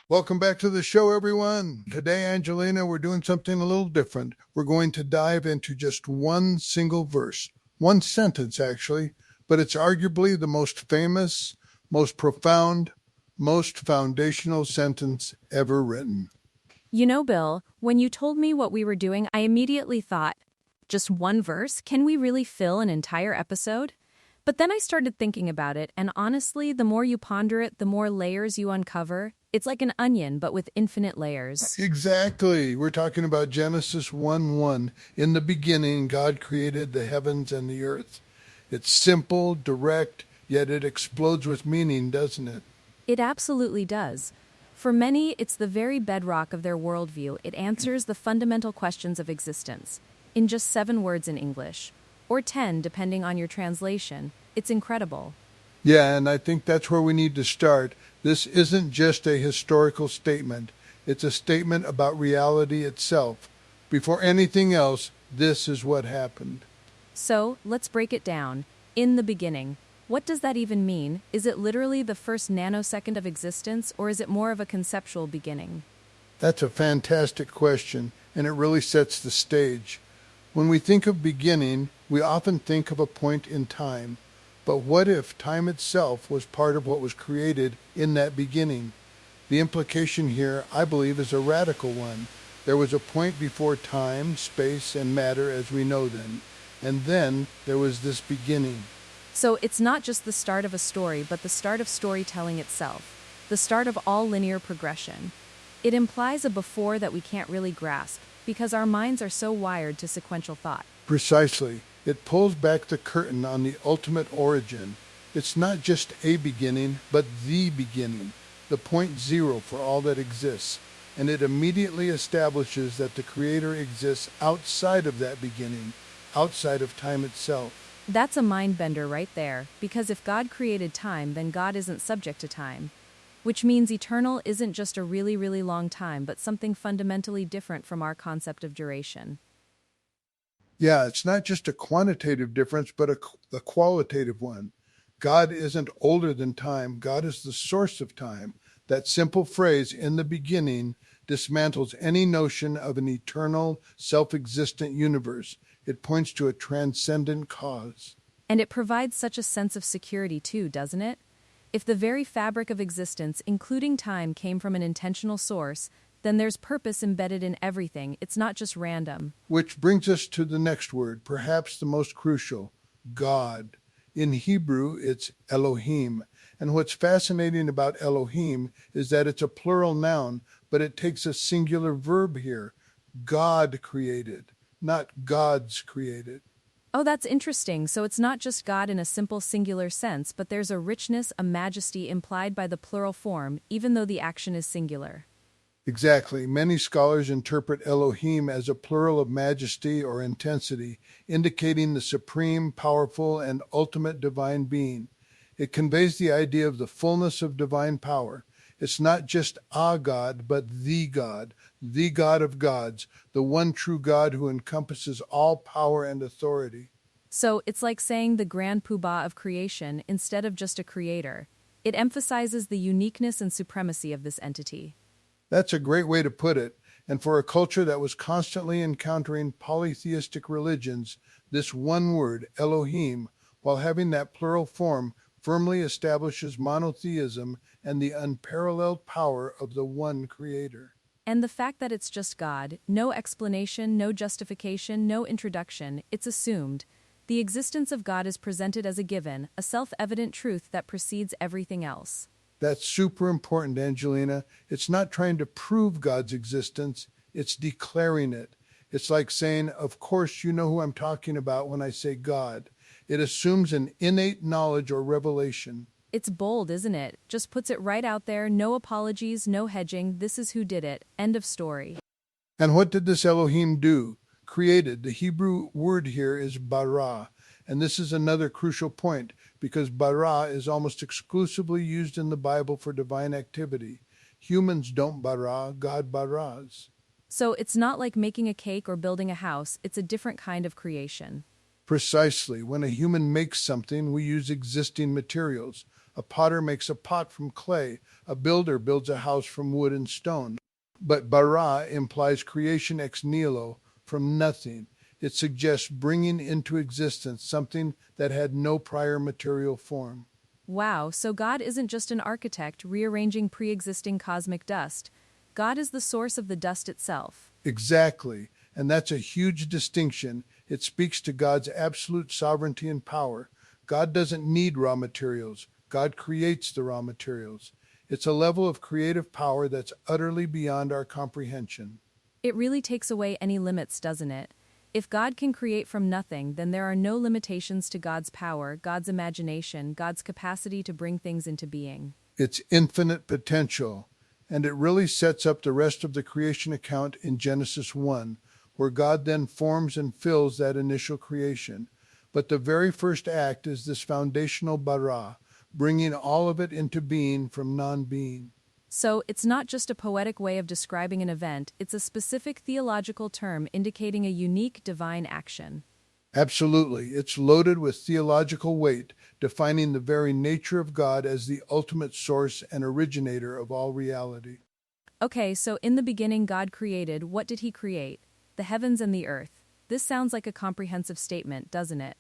Welcome back to the show, everyone. Today, Angelina, we're doing something a little different. We're going to dive into just one single verse, one sentence, actually, but it's arguably the most famous, most profound, most foundational sentence ever written. You know, Bill, when you told me what we were doing, I immediately thought, just one verse? Can we really fill an entire episode? But then I started thinking about it, and honestly, the more you ponder it, the more layers you uncover. It's like an onion, but with infinite layers. Exactly. We're talking about Genesis 1:1. In the beginning, God created the heavens and the earth. It's simple, direct, yet it explodes with meaning, doesn't it? It absolutely does. For many, it's the very bedrock of their worldview. It answers the fundamental questions of existence in just 7 words in English, or 10 depending on your translation. It's incredible. Yeah, and I think that's where we need to start. This isn't just a historical statement, it's a statement about reality itself. Before anything else, this is what happened. So, let's break it down. In the beginning. What does that even mean? Is it literally the first nanosecond of existence, or is it more of a conceptual beginning? That's a fantastic question, and it really sets the stage. When we think of beginning, we often think of a point in time. But what if time itself was part of what was created in that beginning? The implication here, I believe, is a radical one. There was a point before time, space, and matter as we know them. And then there was this beginning. So, it's not just the start of a story, but the start of storytelling itself. The start of all linear progression. It implies a before that we can't really grasp, because our minds are so wired to sequential thought. Precisely. It pulls back the curtain on the ultimate origin. It's not just a beginning, but the beginning, the point zero for all that exists. And it immediately establishes that the Creator exists outside of that beginning, outside of time itself. That's a mind bender right there, because if God created time, then God isn't subject to time. Which means eternal isn't just a really, really long time, but something fundamentally different from our concept of duration. Yeah, it's not just a quantitative difference, but a qualitative one. God isn't older than time, God is the source of time. That simple phrase, in the beginning, dismantles any notion of an eternal, self existent universe. It points to a transcendent cause. And it provides such a sense of security too, doesn't it? If the very fabric of existence, including time, came from an intentional source, then there's purpose embedded in everything. It's not just random. Which brings us to the next word, perhaps the most crucial, God. In Hebrew, it's Elohim. And what's fascinating about Elohim is that it's a plural noun, but it takes a singular verb here. God created, not gods created. Oh, that's interesting. So it's not just God in a simple singular sense, but there's a richness, a majesty implied by the plural form, even though the action is singular. Exactly. Many scholars interpret Elohim as a plural of majesty or intensity, indicating the supreme, powerful, and ultimate divine being. It conveys the idea of the fullness of divine power. It's not just a God, but the God of gods, the one true God who encompasses all power and authority. So it's like saying the grand poobah of creation instead of just a creator. It emphasizes the uniqueness and supremacy of this entity. That's a great way to put it. And for a culture that was constantly encountering polytheistic religions, this one word, Elohim, while having that plural form, firmly establishes monotheism and the unparalleled power of the one Creator. And the fact that it's just God, no explanation, no justification, no introduction, it's assumed. The existence of God is presented as a given, a self-evident truth that precedes everything else. That's super important, Angelina. It's not trying to prove God's existence, it's declaring it. It's like saying, of course you know who I'm talking about when I say God. It assumes an innate knowledge or revelation. It's bold, isn't it? Just puts it right out there, no apologies, no hedging, this is who did it, end of story. And what did this Elohim do? Created. The Hebrew word here is bara. And this is another crucial point because bara is almost exclusively used in the Bible for divine activity. Humans don't bara, God baras. So it's not like making a cake or building a house, it's a different kind of creation. Precisely. When a human makes something, we use existing materials. A potter makes a pot from clay. A builder builds a house from wood and stone. But bara implies creation ex nihilo, from nothing. It suggests bringing into existence something that had no prior material form. Wow, so God isn't just an architect rearranging pre-existing cosmic dust. God is the source of the dust itself. Exactly. And that's a huge distinction. It speaks to God's absolute sovereignty and power. God doesn't need raw materials. God creates the raw materials. It's a level of creative power that's utterly beyond our comprehension. It really takes away any limits, doesn't it? If God can create from nothing, then there are no limitations to God's power, God's imagination, God's capacity to bring things into being. It's infinite potential. And it really sets up the rest of the creation account in Genesis 1, where God then forms and fills that initial creation. But the very first act is this foundational bara, bringing all of it into being from non-being. So, it's not just a poetic way of describing an event, it's a specific theological term indicating a unique divine action. Absolutely. It's loaded with theological weight, defining the very nature of God as the ultimate source and originator of all reality. Okay, so in the beginning God created, what did he create? The heavens and the earth. This sounds like a comprehensive statement, doesn't it?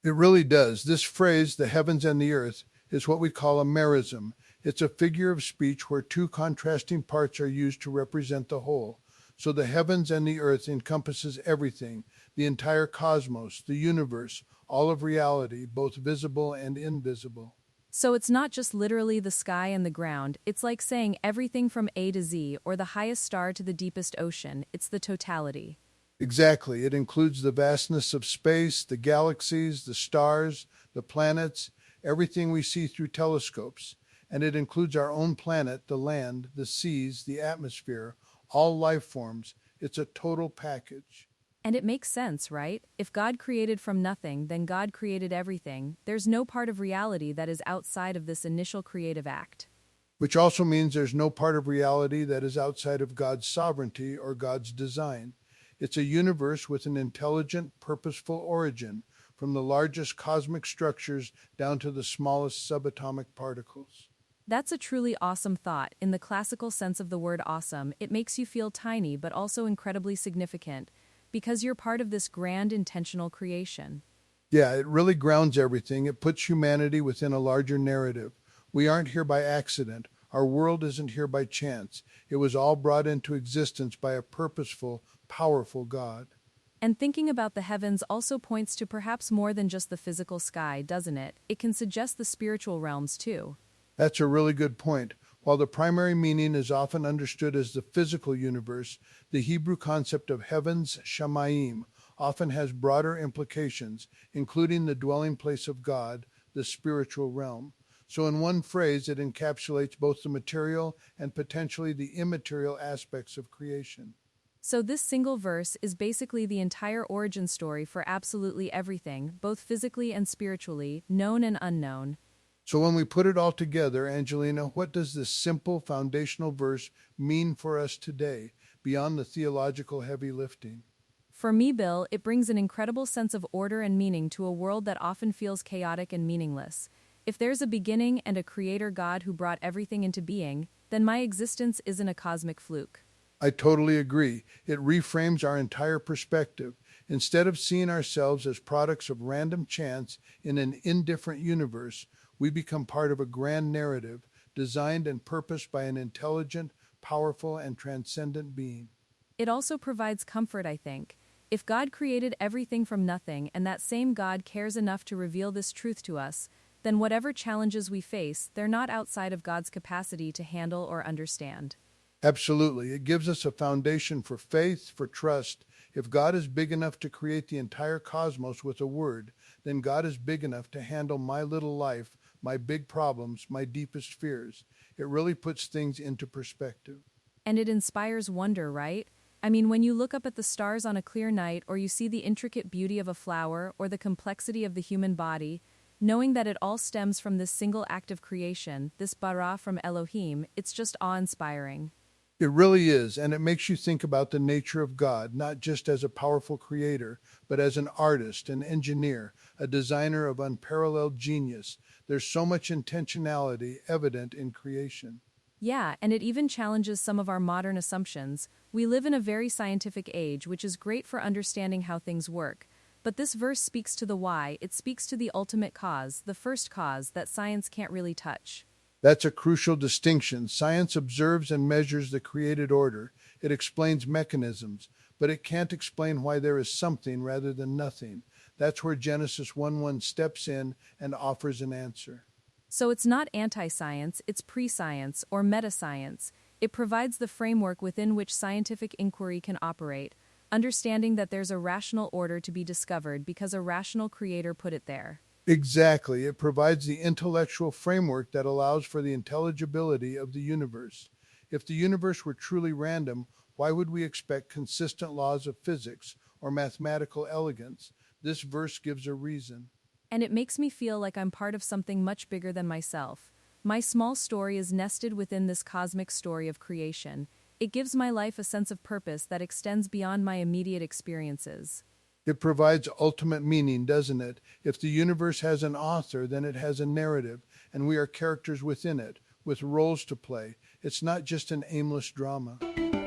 It really does. This phrase, the heavens and the earth, is what we call a merism. It's a figure of speech where two contrasting parts are used to represent the whole. So the heavens and the earth encompasses everything, the entire cosmos, the universe, all of reality, both visible and invisible. So it's not just literally the sky and the ground, it's like saying everything from A to Z, or the highest star to the deepest ocean. It's the totality. Exactly. It includes the vastness of space, the galaxies, the stars, the planets, everything we see through telescopes. And it includes our own planet, the land, the seas, the atmosphere, all life forms. It's a total package. And it makes sense, right? If God created from nothing, then God created everything. There's no part of reality that is outside of this initial creative act. Which also means there's no part of reality that is outside of God's sovereignty or God's design. It's a universe with an intelligent, purposeful origin, from the largest cosmic structures down to the smallest subatomic particles. That's a truly awesome thought. In the classical sense of the word awesome, it makes you feel tiny but also incredibly significant, because you're part of this grand intentional creation. Yeah, it really grounds everything. It puts humanity within a larger narrative. We aren't here by accident. Our world isn't here by chance. It was all brought into existence by a purposeful, powerful God. And thinking about the heavens also points to perhaps more than just the physical sky, doesn't it? It can suggest the spiritual realms too. That's a really good point. While the primary meaning is often understood as the physical universe, the Hebrew concept of heavens, shamayim, often has broader implications, including the dwelling place of God, the spiritual realm. So in one phrase, it encapsulates both the material and potentially the immaterial aspects of creation. So this single verse is basically the entire origin story for absolutely everything, both physically and spiritually, known and unknown. So when we put it all together, Angelina, what does this simple foundational verse mean for us today, beyond the theological heavy lifting? For me, Bill, it brings an incredible sense of order and meaning to a world that often feels chaotic and meaningless. If there's a beginning and a creator God who brought everything into being, then my existence isn't a cosmic fluke. I totally agree. It reframes our entire perspective. Instead of seeing ourselves as products of random chance in an indifferent universe, we become part of a grand narrative designed and purposed by an intelligent, powerful, and transcendent being. It also provides comfort, I think. If God created everything from nothing and that same God cares enough to reveal this truth to us, then whatever challenges we face, they're not outside of God's capacity to handle or understand. Absolutely. It gives us a foundation for faith, for trust. If God is big enough to create the entire cosmos with a word, then God is big enough to handle my little life, my big problems, my deepest fears. It really puts things into perspective. And it inspires wonder, right? I mean, when you look up at the stars on a clear night, or you see the intricate beauty of a flower, or the complexity of the human body, knowing that it all stems from this single act of creation, this bara from Elohim, it's just awe-inspiring. It really is, and it makes you think about the nature of God, not just as a powerful creator, but as an artist, an engineer, a designer of unparalleled genius. There's so much intentionality evident in creation. Yeah, and it even challenges some of our modern assumptions. We live in a very scientific age, which is great for understanding how things work. But this verse speaks to the why, it speaks to the ultimate cause, the first cause that science can't really touch. That's a crucial distinction. Science observes and measures the created order. It explains mechanisms, but it can't explain why there is something rather than nothing. That's where Genesis 1:1 steps in and offers an answer. So it's not anti-science, it's pre-science or meta-science. It provides the framework within which scientific inquiry can operate, understanding that there's a rational order to be discovered because a rational creator put it there. Exactly. It provides the intellectual framework that allows for the intelligibility of the universe. If the universe were truly random, why would we expect consistent laws of physics or mathematical elegance? This verse gives a reason. And it makes me feel like I'm part of something much bigger than myself. My small story is nested within this cosmic story of creation. It gives my life a sense of purpose that extends beyond my immediate experiences. It provides ultimate meaning, doesn't it? If the universe has an author, then it has a narrative, and we are characters within it, with roles to play. It's not just an aimless drama.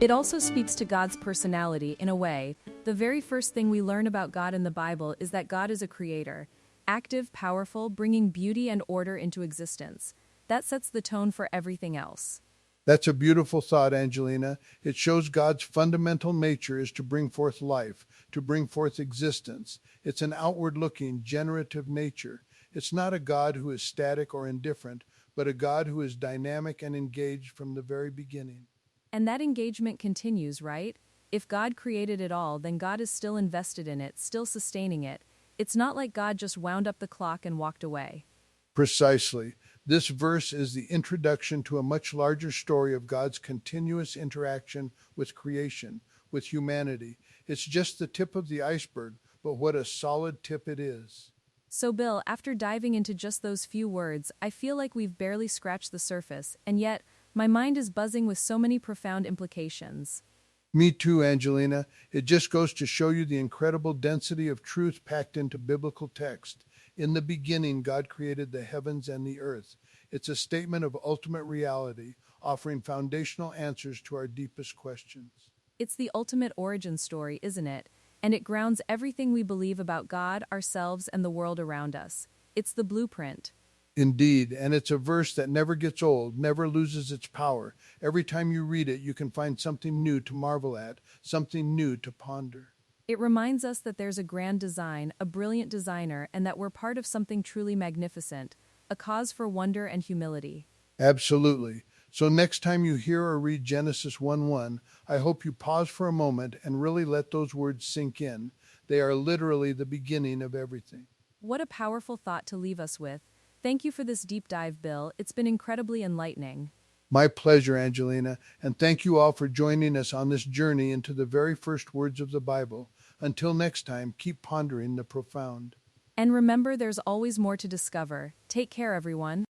It also speaks to God's personality in a way. The very first thing we learn about God in the Bible is that God is a creator, active, powerful, bringing beauty and order into existence. That sets the tone for everything else. That's a beautiful thought, Angelina. It shows God's fundamental nature is to bring forth life, to bring forth existence. It's an outward-looking, generative nature. It's not a God who is static or indifferent, but a God who is dynamic and engaged from the very beginning. And that engagement continues, right? If God created it all, then God is still invested in it, still sustaining it. It's not like God just wound up the clock and walked away. Precisely. This verse is the introduction to a much larger story of God's continuous interaction with creation, with humanity. It's just the tip of the iceberg, but what a solid tip it is. So, Bill, after diving into just those few words, I feel like we've barely scratched the surface, and yet, my mind is buzzing with so many profound implications. Me too, Angelina. It just goes to show you the incredible density of truth packed into biblical text. In the beginning, God created the heavens and the earth. It's a statement of ultimate reality, offering foundational answers to our deepest questions. It's the ultimate origin story, isn't it? And it grounds everything we believe about God, ourselves, and the world around us. It's the blueprint. Indeed, and it's a verse that never gets old, never loses its power. Every time you read it, you can find something new to marvel at, something new to ponder. It reminds us that there's a grand design, a brilliant designer, and that we're part of something truly magnificent, a cause for wonder and humility. Absolutely. So next time you hear or read Genesis 1:1, I hope you pause for a moment and really let those words sink in. They are literally the beginning of everything. What a powerful thought to leave us with. Thank you for this deep dive, Bill. It's been incredibly enlightening. My pleasure, Angelina, and thank you all for joining us on this journey into the very first words of the Bible. Until next time, keep pondering the profound. And remember, there's always more to discover. Take care, everyone.